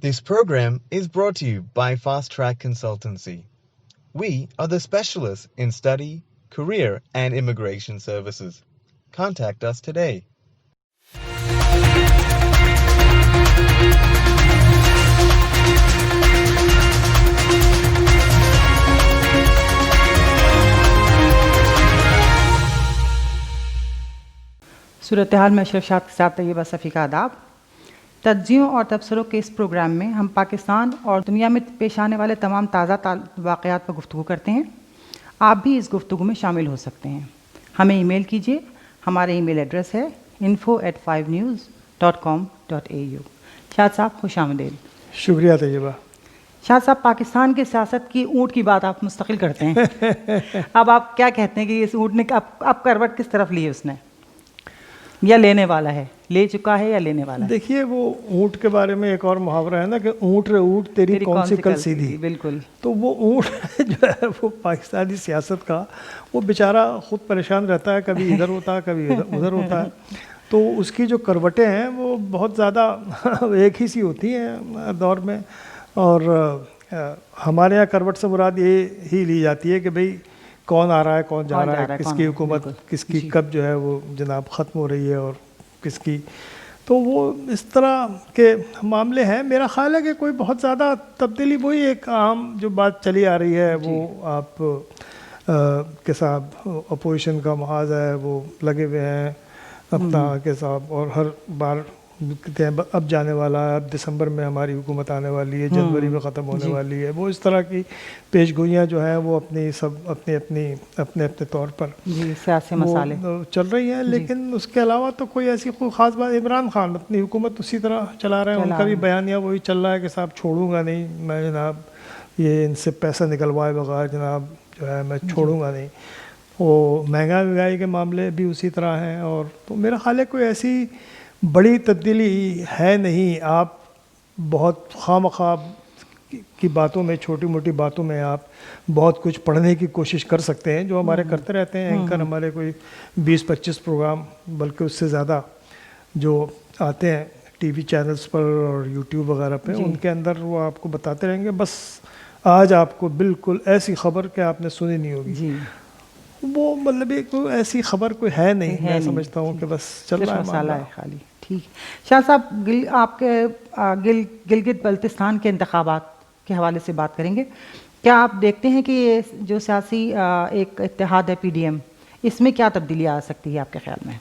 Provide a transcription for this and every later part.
This program is brought to you by Fast Track Consultancy. We are the specialists in study, career, and immigration services. Contact us today. सूरत हाल में अशरफ शाह के साथ तैयबा सफ़ी का आदाब। तज्जियों और तबसरों के इस प्रोग्राम में हम पाकिस्तान और दुनिया में पेश आने वाले तमाम ताज़ा वाक़यात पर गुफ्तगू करते हैं। आप भी इस गुफ्तगू में शामिल हो सकते हैं। हमें ईमेल कीजिए। हमारे ईमेल एड्रेस है info@5news.com.au। शाह साहब खुश आमदीद। शुक्रिया तैयबा। शाह साहब, पाकिस्तान की सियासत की ऊँट की बात आप मुस्तकिल करते हैं। अब आप क्या कहते हैं कि इस ऊँट ने अब करवट किस तरफ ली है उसने, या लेने वाला है, ले चुका है या लेने वाला है? देखिए, वो ऊँट के बारे में एक और मुहावरा है ना कि ऊँट रे ऊँट तेरी कौन सी कल सीधी। बिल्कुल। तो वो ऊँट जो है वो पाकिस्तानी सियासत का, वो बेचारा खुद परेशान रहता है, कभी इधर होता है कभी उधर होता है। तो उसकी जो करवटें हैं वो बहुत ज़्यादा एक ही सी होती हैं दौर में। और हमारे यहाँ करवट से मुराद ये ही ली जाती है कि भाई कौन आ रहा है, कौन जा रहा है, किसकी हुकूमत किसकी कब जो है वो जनाब ख़त्म हो रही है और किसकी। तो वो इस तरह के मामले हैं। मेरा ख्याल है कि कोई बहुत ज़्यादा तब्दीली, वही एक आम जो बात चली आ रही है वो आप के साथ अपोजिशन का महाज है वो लगे हुए हैं अपना के साथ, और हर बार कहते हैं अब जाने वाला है, अब दिसंबर में हमारी हुकूमत आने वाली है, जनवरी में ख़त्म होने वाली है। वो इस तरह की पेशगोइयाँ जो हैं वो अपने तौर पर सियासी मसाले चल रही हैं। लेकिन उसके अलावा तो कोई ऐसी कोई ख़ास बात। इमरान खान अपनी हुकूमत उसी तरह चला रहे हैं, उनका भी बयानिया वही चल रहा है कि साहब छोड़ूंगा नहीं मैं, जनाब ये इनसे पैसा निकलवाए बगैर जनाब जो है मैं छोड़ूंगा नहीं। वो महंगाई के मामले भी उसी तरह हैं। और तो मेरा ख्याल है कोई ऐसी बड़ी तब्दीली है नहीं। आप बहुत खामखा की बातों में, छोटी मोटी बातों में आप बहुत कुछ पढ़ने की कोशिश कर सकते हैं, जो हमारे करते रहते हैं एंकर हमारे कोई 20-25 प्रोग्राम, बल्कि उससे ज़्यादा जो आते हैं टीवी चैनल्स पर और यूट्यूब वगैरह पे, उनके अंदर वो आपको बताते रहेंगे। बस आज आपको बिल्कुल ऐसी खबर कि आपने सुनी नहीं होगी, वो मतलब एक ऐसी खबर कोई है नहीं। मैं समझता हूँ कि बस चल रहा है मसाला है खाली। ठीक। शाह साहब, आपके गिलगित बल्तिस्तान के इंतखाबात के हवाले से बात करेंगे। क्या आप देखते हैं कि ये जो सियासी एक इत्तेहाद है PDM, इसमें क्या तब्दीली आ सकती है आपके ख्याल में?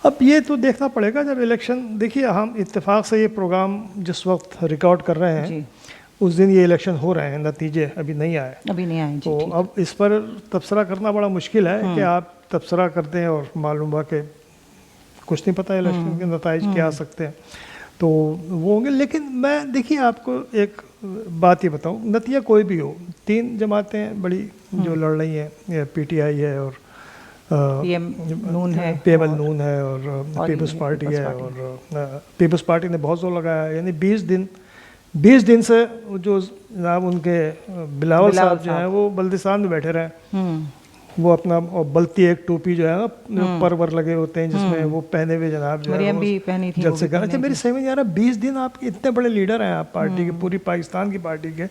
अब ये तो देखना पड़ेगा जब इलेक्शन। देखिए, हम इत्तेफाक से ये प्रोग्राम जिस वक्त रिकॉर्ड कर रहे हैं उस दिन ये इलेक्शन हो रहे हैं, नतीजे अभी नहीं आए। तो अब इस पर तबसरा करना बड़ा मुश्किल है कि आप तबसरा करते हैं और मालूम हुआ कि कुछ नहीं पता इलेक्शन के नतीजे क्या आ सकते हैं, तो वो होंगे। लेकिन मैं देखिए आपको एक बात ये बताऊं, नतीजा कोई भी हो, 3 जमातें बड़ी जो लड़ रही हैं, PTI है और PML नून है और पीपल्स पार्टी है। और पीपल्स पार्टी ने बहुत जोर लगाया है, यानी 20 दिन से जो जनाब उनके बिलावल साहब जो हैं वो बल्दिस्तान में बैठे रहे। वो अपना और बल्ती एक टोपी जो है ना पर लगे होते हैं जिसमें वो पहने हुए जनाब जो है जलसे कर रहे थे। मेरी समझ नहीं आ रहा, 20 दिन आप इतने बड़े लीडर हैं आप पार्टी के, पूरी पाकिस्तान की पार्टी के,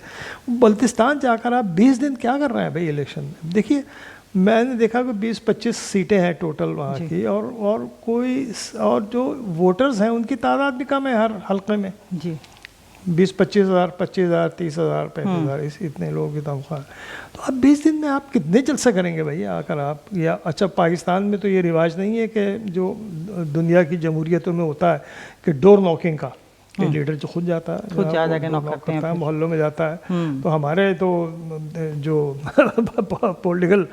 बल्तिस्तान जाकर आप 20 दिन क्या कर रहे हैं भाई इलेक्शन में? देखिए, मैंने देखा कि 20-25 सीटें हैं टोटल वहाँ की, और जो वोटर्स हैं उनकी तादाद भी कम है हर हल्के में। 20-25 हज़ार, 25 हज़ार, 30 हज़ार, 35 हज़ार, इतने लोगों की तनख्वाह। तो अब 20 दिन में आप कितने जलसे करेंगे भैया आकर आप? या अच्छा, पाकिस्तान में तो ये रिवाज नहीं है कि जो दुनिया की जमहूरियतों में होता है कि डोर नॉकिंग का, कि लीडर जो खुद जाता है, खुद नॉक करता है, मोहल्लों में जाता है। तो हमारे तो जो पॉलिटिकल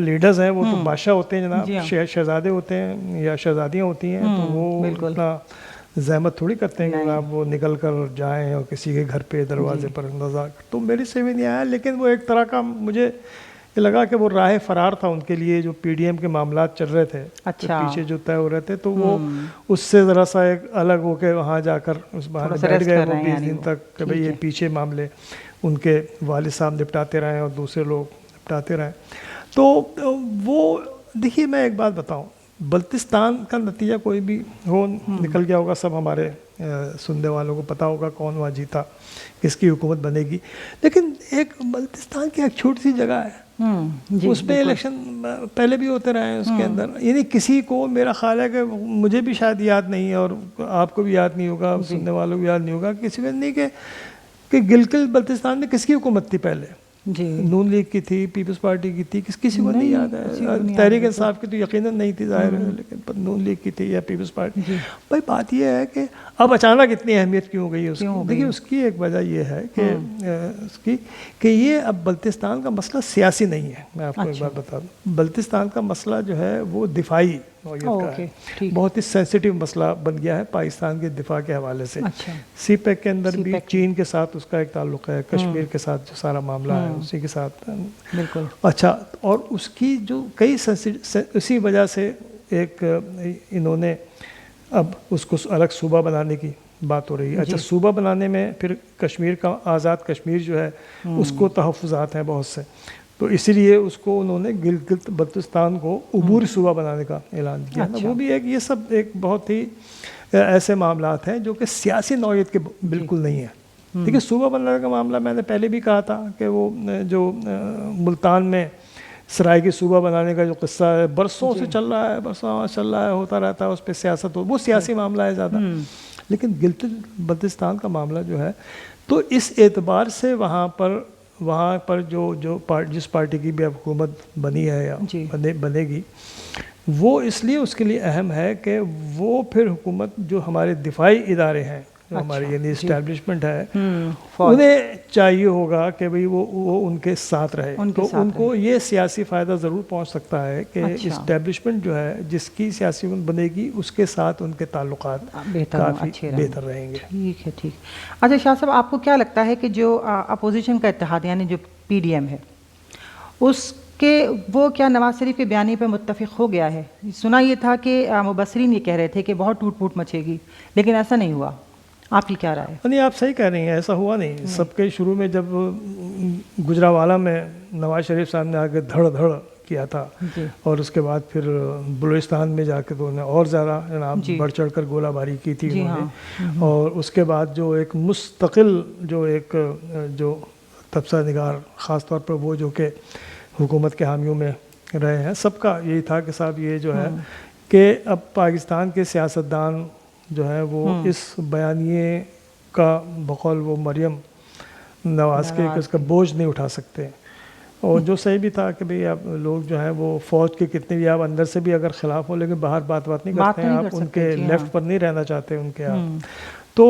लीडर्स हैं वो तो बादशाह होते हैं जनाब, शहजादे होते हैं या शहजादियाँ होती हैं, तो वो इतना ज़हमत थोड़ी करते हैं कि आप वो निकल कर जाएँ और किसी के घर पे दरवाजे पर नज़र। तो मेरी समझ नहीं आया, लेकिन वो एक तरह का मुझे ये लगा कि वो राह फरार था उनके लिए, जो PDM के मामला चल रहे थे। अच्छा। पीछे जो तय हो रहे थे, तो वो उससे ज़रा सा एक अलग हो के वहाँ जाकर उस बहाने बैठ गए वो 20 दिन तक कि भाई ये पीछे मामले उनके वालिद साहब निपटाते रहें और दूसरे लोग निपटाते रहें। तो वो देखिए, मैं एक बात बताऊँ, बल्तिस्तान का नतीजा कोई भी हो निकल गया होगा, सब हमारे सुनने वालों को पता होगा कौन वहाँ जीता, किसकी हुकूमत बनेगी। लेकिन एक बल्तिस्तान की एक छोटी सी जगह है, उस पर इलेक्शन पहले भी होते रहे हैं उसके अंदर, यानी किसी को, मेरा ख्याल है कि मुझे भी शायद याद नहीं है और आपको भी याद नहीं होगा, सुनने वालों को याद नहीं होगा, किसी को नहीं कि गिलगित बल्तिस्तान में किसकी हुकूमत थी पहले। जी, नून लीग की थी, पीपल्स पार्टी की थी, किसी को नहीं याद है। तहरीक इंसाफ की तो यकीनन नहीं थी ज़ाहिर है, लेकिन नून लीग की थी या पीपल्स पार्टी। भाई बात यह है कि अब अचानक इतनी अहमियत क्यों हो गई है उसकी? देखिए उसकी एक वजह यह है कि उसकी कि ये अब बल्तिस्तान का मसला सियासी नहीं है। मैं आपको एक बात बता दूँ, बल्तिस्तान का मसला जो है वो दिफाई नौइयत का है, बहुत ही सेंसिटिव मसला बन गया है पाकिस्तान के दिफा के हवाले से। सीपैक के अंदर भी चीन के साथ उसका एक ताल्लुक़ है, कश्मीर के साथ जो सारा मामला है उसी के साथ। बिल्कुल। अच्छा, और उसकी जो कई उसी वजह से एक इन्होंने अब उसको अलग सूबा बनाने की बात हो रही है। अच्छा, सूबा बनाने में फिर कश्मीर का, आज़ाद कश्मीर जो है उसको तहफ़्फ़ुज़ात हैं बहुत से, तो इसीलिए उसको उन्होंने गिलगित बल्तिस्तान को अबूरी सूबा बनाने का ऐलान किया। अच्छा। वो भी एक, ये सब एक बहुत ही ऐसे मामलात हैं जो कि सियासी नौइयत के बिल्कुल नहीं है। देखिए सूबा बनाने का मामला मैंने पहले भी कहा था कि वो जो मुल्तान में सराय की सूबा बनाने का जो किस्सा है बरसों से चल रहा है, बरसों चल रहा है, होता रहता है, उस पर सियासत हो, वो सियासी मामला है ज़्यादा। लेकिन गिलगित बल्तिस्तान का मामला जो है, तो इस एतबार से वहाँ पर जिस पार्टी की भी अब हुकूमत बनी है या बनेगी, वो इसलिए उसके लिए अहम है कि वो फिर हुकूमत जो हमारे दिफाई इदारे हैं, जो हमारी यानी इस्टेब्लिशमेंट है, उन्हें चाहिए होगा कि भाई वो उनके साथ रहे। तो उनको ये सियासी फ़ायदा ज़रूर पहुंच सकता है कि इस्टेब्लिशमेंट जो है जिसकी सियासी बनेगी उसके साथ उनके ताल्लुकात काफ़ी बेहतर रहेंगे। ठीक है, ठीक। अच्छा शाह साहब, आपको क्या लगता है कि जो अपोजिशन का इत्तेहाद यानी जो PDM है, उसके वो क्या नवाज शरीफ के बयानी पर मुत्तफिक हो गया है? सुना ये था कि मुबसरीन ये कह रहे थे कि बहुत टूट फूट मचेगी, लेकिन ऐसा नहीं हुआ। आपकी क्या राय है? नहीं, आप सही कह रही हैं, ऐसा हुआ नहीं। सबके शुरू में जब गुजरावाला में नवाज शरीफ साहब ने आके धड़ धड़ किया था और उसके बाद फिर बलूचिस्तान में जाके तो उन्होंने और ज़्यादा जनाब बढ़ चढ़ कर गोलाबारी की थी उन्होंने। और उसके बाद जो एक मुस्तकिल जो तबसरा निगार ख़ास तौर पर वो जो कि हुकूमत के हामियों में रहे हैं, सबका यही था कि साहब ये जो है कि अब पाकिस्तान के सियासतदान जो है वो इस बयानिए का बकौल वो मरियम नवाज के उसका बोझ नहीं उठा सकते। और जो सही भी था कि भाई आप लोग जो हैं वो फ़ौज के कितने भी आप अंदर से भी अगर ख़िलाफ़ हो, लेकिन बाहर बात नहीं करते हैं, आप उनके लेफ़्ट पर नहीं रहना चाहते उनके आप। तो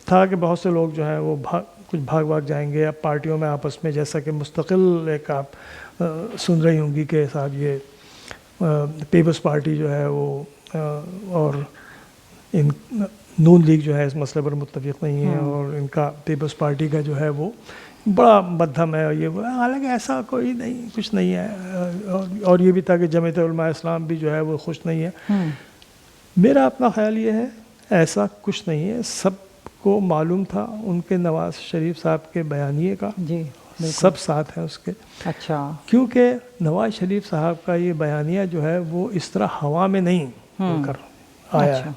था कि बहुत से लोग जो हैं वो कुछ भाग जाएंगे या पार्टियों में आपस में, जैसा कि मुस्तकिल एक आप सुन रही होंगी कि साहब ये पीपल्स पार्टी जो है वो और इन नून लीग जो है इस मसले पर मुत्तफिक नहीं है और इनका पीपल्स पार्टी का जो है वो बड़ा मध्यम है। और ये हालांकि ऐसा कोई नहीं, कुछ नहीं है। और ये भी था कि जमीयत उलमा इस्लाम भी जो है वो खुश नहीं है। मेरा अपना ख्याल ये है ऐसा कुछ नहीं है। सबको मालूम था उनके नवाज शरीफ साहब के बयानिए का, सब साथ हैं उसके। अच्छा, क्योंकि नवाज शरीफ साहब का ये बयानिया जो है वो इस तरह हवा में नहीं उनकर आया है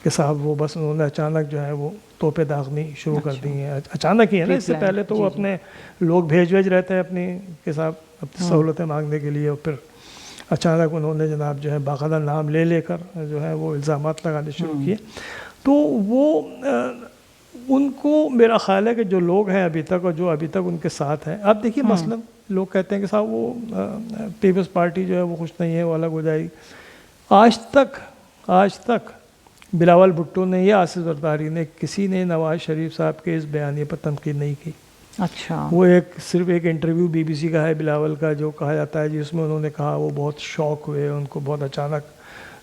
कि साहब वो बस उन्होंने अचानक जो है वो तोपे दागनी शुरू कर दी हैं। अचानक ही है ना, इससे पहले तो वो अपने लोग भेज रहते हैं अपनी के साथ अपनी सहूलतें मांगने के लिए, और फिर अचानक उन्होंने जनाब जो है बाकायदा नाम लेकर जो है वो इल्ज़ामात लगाने शुरू किए। तो वो उनको मेरा ख्याल है कि जो लोग हैं अभी तक और जो अभी तक उनके साथ हैं, आप देखिए मसलन लोग कहते हैं कि साहब वो पीपल्स पार्टी जो है वो खुश नहीं है, वो अलग हो जाएगी। आज तक बिलावल भुट्टो ने या आसिफ जरदारी ने किसी ने नवाज शरीफ साहब के इस बयानी पर तनकीद नहीं की। अच्छा, वो सिर्फ एक इंटरव्यू BBC का है बिलावल का, जो कहा जाता है जिसमें उन्होंने कहा वो बहुत शौक हुए, उनको बहुत अचानक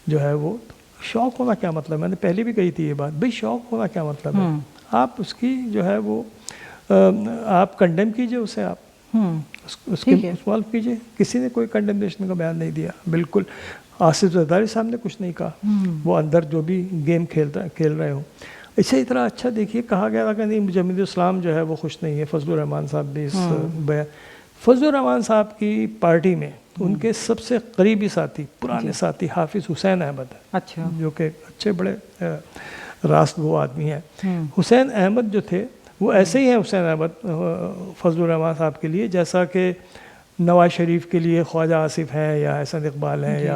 जो है वो शौक होना क्या मतलब, मैंने पहले भी कही थी ये बात, भाई शौक होना क्या मतलब है। आप उसकी जो है वो आप कंडेम कीजिए उसे, आप उसके सवाल कीजिए। किसी ने कोई कंडेमनेशन का बयान नहीं दिया, बिल्कुल। आसिफ जरदारी साहब ने कुछ नहीं कहा, वो अंदर जो भी गेम खेल रहे हो। इसी तरह अच्छा देखिए कहा गया था कि नहीं जमीयत इस्लाम जो है वो खुश नहीं है। फजलुर रहमान साहब भी इस फजलुर रहमान साहब की पार्टी में उनके सबसे करीबी साथी, पुराने साथी हाफिज़ हुसैन अहमद, अच्छा, जो कि अच्छे बड़े रास्त गो आदमी हैं। हुसैन अहमद जो थे वो ऐसे ही हैं हुसैन अहमद फजलुर रहमान साहब के लिए जैसा कि नवाज शरीफ के लिए ख्वाजा आसिफ हैं या एहसन इकबाल हैं या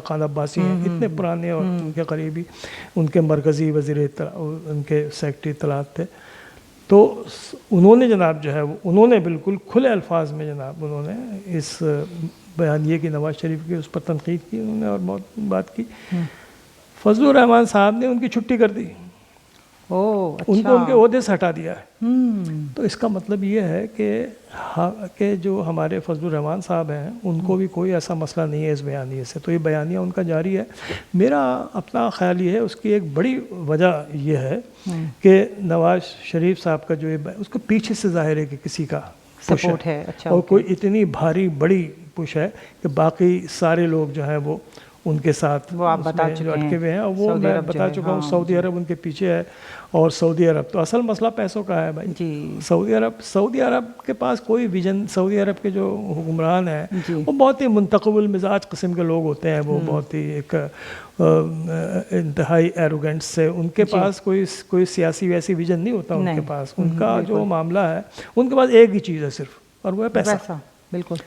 खान अब्बासी हैं, इतने पुराने और उनके करीबी, उनके मरकज़ी वज़ीर उनके सेक्रेटरी इत्तलात थे। तो उन्होंने जनाब जो है उन्होंने बिल्कुल खुले अल्फाज में जनाब उन्होंने इस बयानिए की नवाज शरीफ की उस पर तनकीद की उन्होंने और बहुत बात की। फजलुर रहमान साहब ने उनकी छुट्टी कर दी, अच्छा। उनको उनके ओहदे से हटा दिया है। तो इसका मतलब ये है कि जो हमारे फजलुर रहमान साहब हैं उनको भी कोई ऐसा मसला नहीं है इस बयानिए से, तो ये बयानिया उनका जारी है। मेरा अपना ख्याल ये है उसकी एक बड़ी वजह यह है कि नवाज शरीफ साहब का जो ये उसको पीछे से जाहिर है कि किसी का सपोर्ट है। अच्छा, और कोई इतनी भारी बड़ी पुश है कि बाकी सारे लोग जो हैं वो उनके साथ वो आप बता चुके जो अटके हुए हैं, और वो सऊदी मैं अरब बता चुका हूँ। सऊदी अरब उनके पीछे है, और सऊदी अरब तो असल मसला पैसों का है भाई जी। सऊदी अरब के पास कोई विजन, सऊदी अरब के जो हुक्मरान हैं वो बहुत ही मुंतक़िबुल मिजाज किस्म के लोग होते हैं, वो बहुत ही एक इंतहाई एरोगेंट से, उनके पास कोई सियासी वैसी विजन नहीं होता उनके पास। उनका जो मामला है उनके पास एक ही चीज़ है सिर्फ, और वो है पैसा। बिल्कुल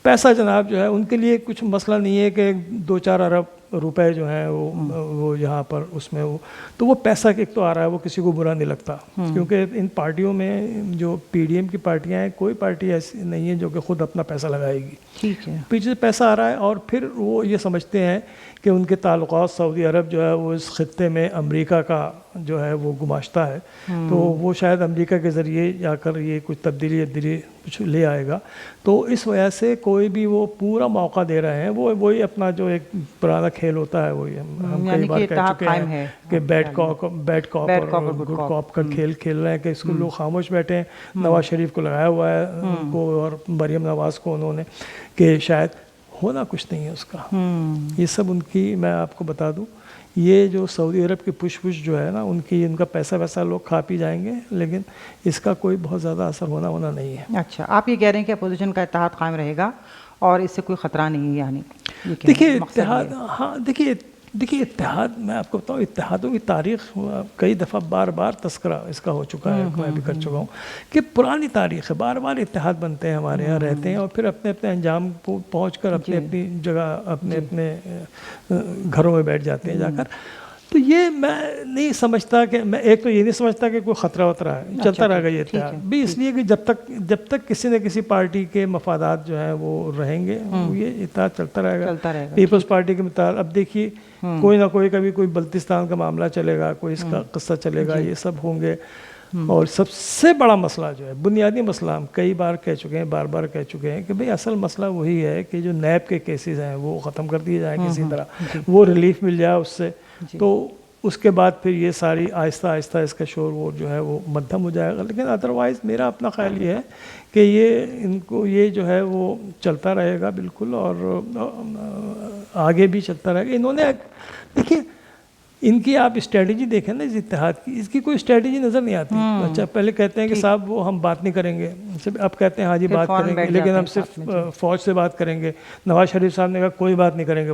पैसा जनाब जो है उनके लिए कुछ मसला नहीं है कि 2-4 अरब रुपए जो हैं वो यहाँ पर उसमें तो वो पैसा एक तो आ रहा है, वो किसी को बुरा नहीं लगता, क्योंकि इन पार्टियों में जो पीडीएम की पार्टियां हैं कोई पार्टी ऐसी नहीं है जो कि खुद अपना पैसा लगाएगी। ठीक है, पीछे से पैसा आ रहा है, और फिर वो ये समझते हैं कि उनके ताल्लुकात सऊदी अरब जो है वो इस खित्ते में अमेरिका का जो है वो गुमाश्ता है, तो वो शायद अमेरिका के ज़रिए जाकर ये कुछ तब्दीली कुछ ले आएगा। तो इस वजह से कोई भी वो पूरा मौका दे रहे हैं, वो वही अपना जो एक पुराना खेल होता है, वही हम कई बार कह चुके हैं कि बैड कॉप और गुड कॉप का खेल खेल रहे हैं कि इसको लोग खामोश बैठे हैं। नवाज शरीफ को लगाया हुआ है उनको और मरियम नवाज़ को उन्होंने, कि शायद होना कुछ नहीं है उसका। ये सब उनकी, मैं आपको बता दूं, ये जो सऊदी अरब की पुश जो है ना, उनका पैसा वैसा लोग खा पी जाएंगे, लेकिन इसका कोई बहुत ज़्यादा असर होना नहीं है। अच्छा, आप ये कह रहे हैं कि अपोजिशन का इत्तेहाद कायम रहेगा और इससे कोई ख़तरा नहीं है, यानी देखिए इत्तेहाद, हाँ देखिए इत्तेहाद, मैं आपको बताऊँ इत्तेहादों की तारीख़ कई दफ़ा बार तस्करा इसका हो चुका है, मैं भी कर चुका हूँ कि पुरानी तारीख़ है, बार इत्तेहाद बनते हैं हमारे यहाँ, रहते हैं और फिर अपने अंजाम को पहुँच कर अपनी जगह अपने घरों में बैठ जाते हैं जाकर। तो ये मैं नहीं समझता कि मैं एक तो ये नहीं समझता कि कोई ख़तरा वतरा है, चलता रहेगा ये इत्तेहाद भी, इसलिए कि जब तक किसी न किसी पार्टी के मफादात जो हैं वो रहेंगे, ये इत्तेहाद चलता रहेगा। पीपल्स पार्टी के मुताबिक अब देखिए कोई ना कोई, कभी कोई बल्तिस्तान का मामला चलेगा, कोई इसका किस्सा चलेगा, ये सब होंगे। और सबसे बड़ा मसला जो है, बुनियादी मसला, हम कई बार कह चुके हैं, बार कह चुके हैं कि भाई असल मसला वही है कि जो नैब के केसेस हैं वो ख़त्म कर दिए जाए किसी तरह, वो रिलीफ मिल जाए उससे, तो उसके बाद फिर ये सारी आहिस्ता इसका शोर वो जो है वो मध्यम हो जाएगा। लेकिन अदरवाइज़ मेरा अपना ख्याल ये है कि ये जो है वो चलता रहेगा बिल्कुल, और आगे भी चलता रहेगा। इन्होंने देखिए इनकी आप स्ट्रेटजी देखें ना इस इत्तेहाद की, इसकी कोई स्ट्रेटजी नज़र नहीं आती। अच्छा, पहले कहते हैं कि साहब वो हम बात नहीं करेंगे, अब कहते हैं हाँ जी बात करेंगे, लेकिन हम सिर्फ फ़ौज से बात करेंगे। नवाज शरीफ साहब ने कहा कोई बात नहीं करेंगे,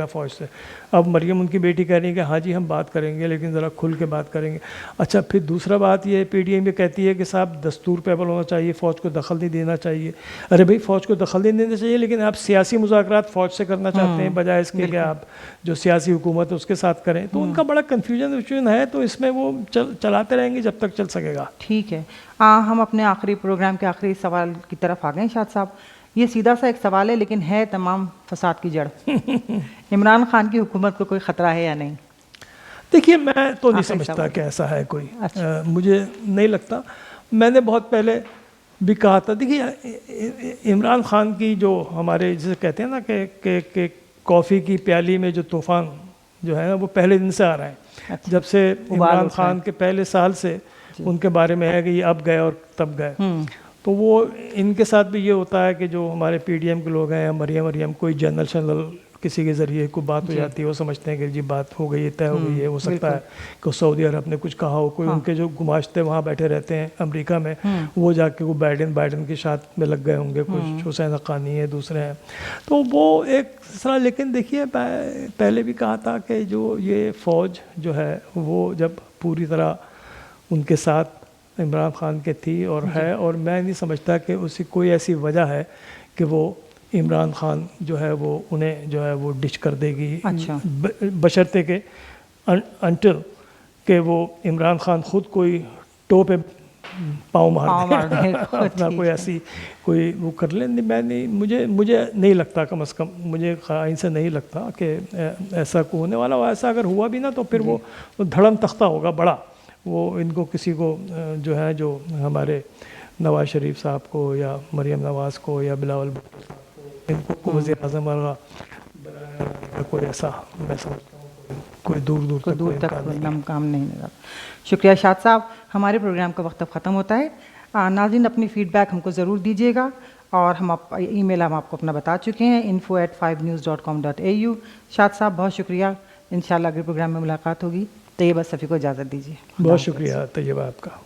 फ़ौज से। अब मरियम उनकी बेटी कह रही है कि हाँ जी हम बात करेंगे, लेकिन ज़रा खुल के बात करेंगे। अच्छा, फिर दूसरा बात ये PTM ये कहती है कि साहब दस्तूर पे अमल होना चाहिए, फ़ौज को दखल नहीं देना चाहिए। अरे भाई फ़ौज को दखल नहीं देना चाहिए, लेकिन आप सियासी मुज़ाकरात फ़ौज से करना चाहते हैं, बजाय इसके कि आप जो सियासी हुकूमत है उसके साथ करें। तो उनका बड़ा कन्फ्यूजन है, तो इसमें वो चलाते रहेंगे जब तक चल सकेगा। ठीक है, हम अपने आखिरी प्रोग्राम के आखिरी सवाल की तरफ आ गए शाद साहब। ये सीधा सा एक सवाल है, लेकिन है तमाम फसाद की जड़। इमरान खान की हुकूमत को कोई ख़तरा है या नहीं? देखिए मैं तो नहीं समझता कि ऐसा है कोई। मुझे नहीं लगता। मैंने बहुत पहले भी कहा था, देखिए इमरान खान की जो हमारे जिसे कहते हैं ना कि कॉफ़ी की प्याली में जो तूफ़ान जो है ना वो पहले दिन से आ रहा है। अच्छा। जब से इमरान खान के पहले साल से उनके बारे में है कि ये अब गए और तब गए, तो वो इनके साथ भी ये होता है कि जो हमारे PDM के लोग हैं या मरियम कोई जनरल किसी के ज़रिए कोई बात हो जाती है, वो समझते हैं कि जी बात हो गई है, तय हो गई है। हो सकता है कि सऊदी अरब ने कुछ कहा हो, कोई उनके जो गुमाश्ते वहाँ बैठे रहते हैं अमेरिका में, वो जाके वो बाइडेन के साथ में लग गए होंगे, कुछ हुसैन हक्कानी है, दूसरे हैं, तो वो एक सलाह। लेकिन देखिए पहले भी कहा था कि जो ये फ़ौज जो है वो जब पूरी तरह उनके साथ इमरान खान के थी और है, और मैं नहीं समझता कि उसकी कोई ऐसी वजह है कि वो इमरान खान जो है वो उन्हें जो है वो डिश कर देगी। अच्छा। बशर्ते के अंटिल कि वो इमरान खान खुद कोई टो पे पाँव मार दे अपना कोई ऐसी कोई वो कर ले। मैं नहीं, मुझे नहीं लगता, कम से कम मुझे आइन से नहीं लगता कि ऐसा को होने वाला हो। ऐसा अगर हुआ भी ना तो फिर वो धड़म तख्ता होगा बड़ा, वो इनको किसी को जो है, जो हमारे नवाज़ शरीफ साहब को या मरीम नवाज़ को या बिलावल भुट्टो साहब को, इनको वज़ीर आज़म वाला कोई ऐसा, मैं समझता हूँ कोई दूर तक काम नहीं लगा। शुक्रिया शाद साहब। हमारे प्रोग्राम का वक्त अब ख़त्म होता है। नाज़रीन अपनी फ़ीडबैक हमको ज़रूर दीजिएगा, और हम ईमेल हम आपको अपना बता चुके हैं, info@5news.com.au। शाद साहब बहुत शुक्रिया। इंशाल्लाह अगले प्रोग्राम में मुलाकात होगी। तैयबा सफ़ी को इजाज़त दीजिए। बहुत शुक्रिया तैयबा आपका।